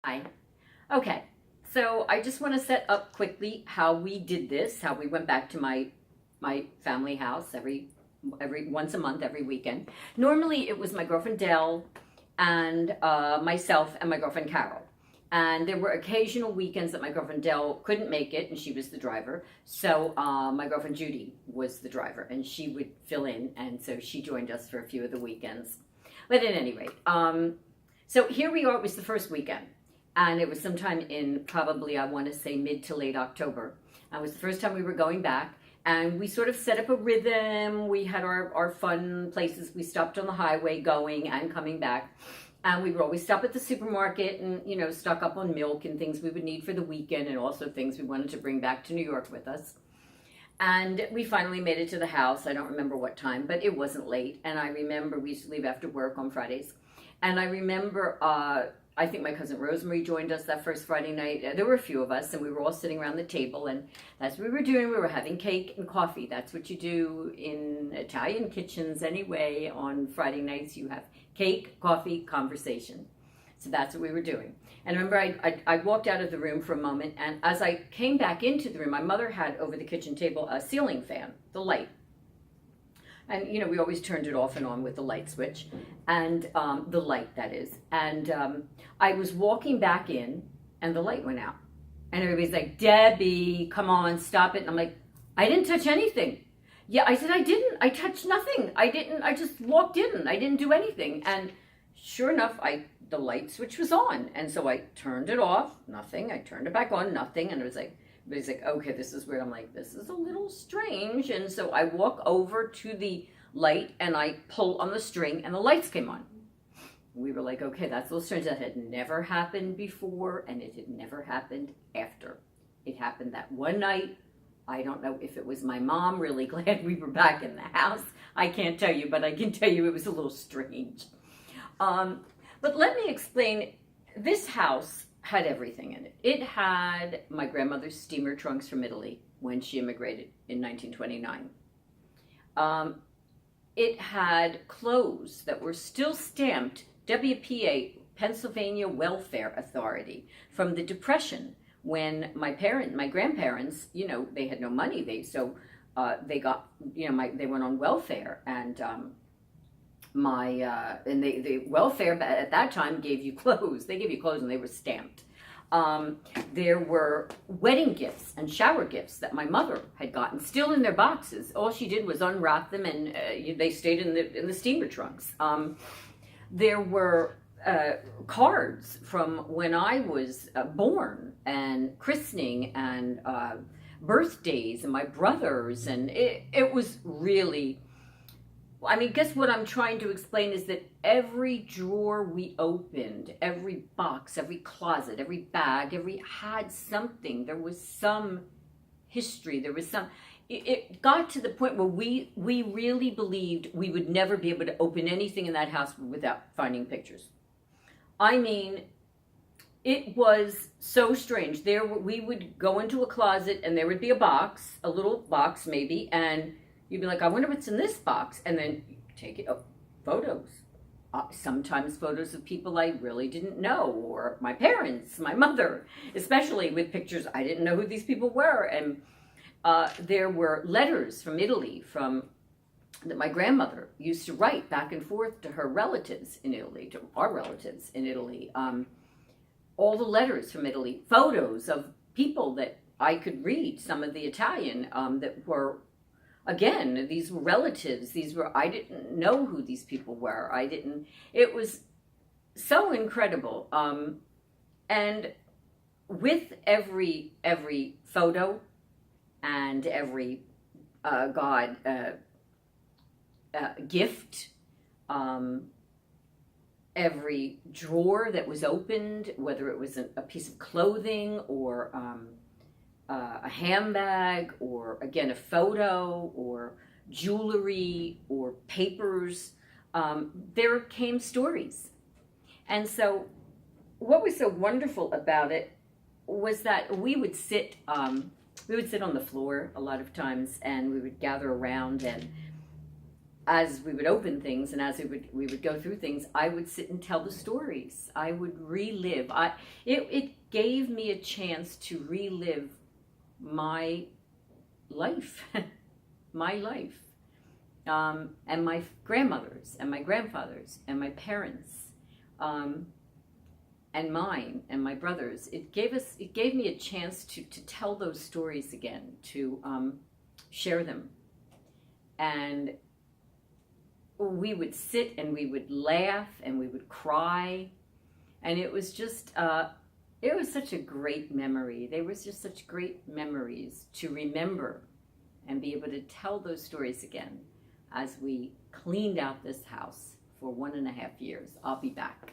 Hi. Okay, so I just want to set up quickly how we did this, how we went back to my family house every once a month, every weekend. Normally it was my girlfriend Dell and myself and my girlfriend Carol. And there were occasional weekends that my girlfriend Dell couldn't make it, and she was the driver. So my girlfriend Judy was the driver, and she would fill in, and so she joined us for a few of the weekends. But at any rate, so here we are. It was the first weekend, and it was sometime in probably, I want to say, mid to late October. It was the first time we were going back, and we sort of set up a rhythm. We had our fun places. We stopped on the highway going and coming back. And we would always stop at the supermarket and, stock up on milk and things we would need for the weekend, and also things we wanted to bring back to New York with us. And we finally made it to the house. I don't remember what time, but it wasn't late. And I remember we used to leave after work on Fridays. And I remember, I think my cousin Rosemary joined us that first Friday night. There were a few of us, and we were all sitting around the table, and that's what we were doing. We were having cake and coffee. That's what you do in Italian kitchens anyway. On Friday nights, you have cake, coffee, conversation. So that's what we were doing. And I remember I walked out of the room for a moment, and as I came back into the room, my mother had over the kitchen table a ceiling fan, the light. And, we always turned it off and on with the light switch, and the light, that is. And I was walking back in, and the light went out. And everybody's like, Debbie, come on, stop it. And I'm like, I didn't touch anything. Yeah, I said, I didn't. I touched nothing. I just walked in. I didn't do anything. And sure enough, the light switch was on. And so I turned it off, nothing. I turned it back on, nothing. And it was like, but he's like, okay, this is weird. I'm like, this is a little strange. And so I walk over to the light and I pull on the string and the lights came on. We were like, okay, that's a little strange. That had never happened before, and it had never happened after. It happened that one night. I don't know if it was my mom really glad we were back in the house. I can't tell you, but I can tell you it was a little strange. But let me explain. This house had everything in it. It had my grandmother's steamer trunks from Italy when she immigrated in 1929. It had clothes that were still stamped WPA, Pennsylvania Welfare Authority, from the Depression, when my grandparents, they had no money. They got, they went on welfare, and the welfare at that time gave you clothes. They gave you clothes, and they were stamped. There were wedding gifts and shower gifts that my mother had gotten, still in their boxes. All she did was unwrap them, and they stayed in the steamer trunks. There were cards from when I was born, and christening, and birthdays, and my brothers, and it was really. I mean, guess what I'm trying to explain is that every drawer we opened, every box, every closet, every bag, had something. There was some history. There was some. It got to the point where we really believed we would never be able to open anything in that house without finding pictures. I mean, it was so strange. We would go into a closet, and there would be a box, a little box maybe, and you'd be like, I wonder what's in this box. And then you take it, photos. Sometimes photos of people I really didn't know, or my parents, my mother, especially with pictures. I didn't know who these people were. And there were letters from Italy that my grandmother used to write back and forth to her relatives in Italy, to our relatives in Italy. All the letters from Italy, photos of people that I could read, some of the Italian that were. Again, these were relatives. I didn't know who these people were. It was so incredible. And with every photo and every, gift, every drawer that was opened, whether it was a piece of clothing or, a handbag, or again a photo, or jewelry, or papers, there came stories. And so what was so wonderful about it was that we would sit on the floor a lot of times, and we would gather around, and as we would open things and as we would go through things, I would sit and tell the stories. I would relive. It gave me a chance to relive my life, my life, and my grandmothers and my grandfathers and my parents, and mine and my brothers. It gave me a chance to tell those stories again, to share them, and we would sit and we would laugh and we would cry, and it was just it was such a great memory. They were just such great memories to remember and be able to tell those stories again as we cleaned out this house for 1.5 years. I'll be back.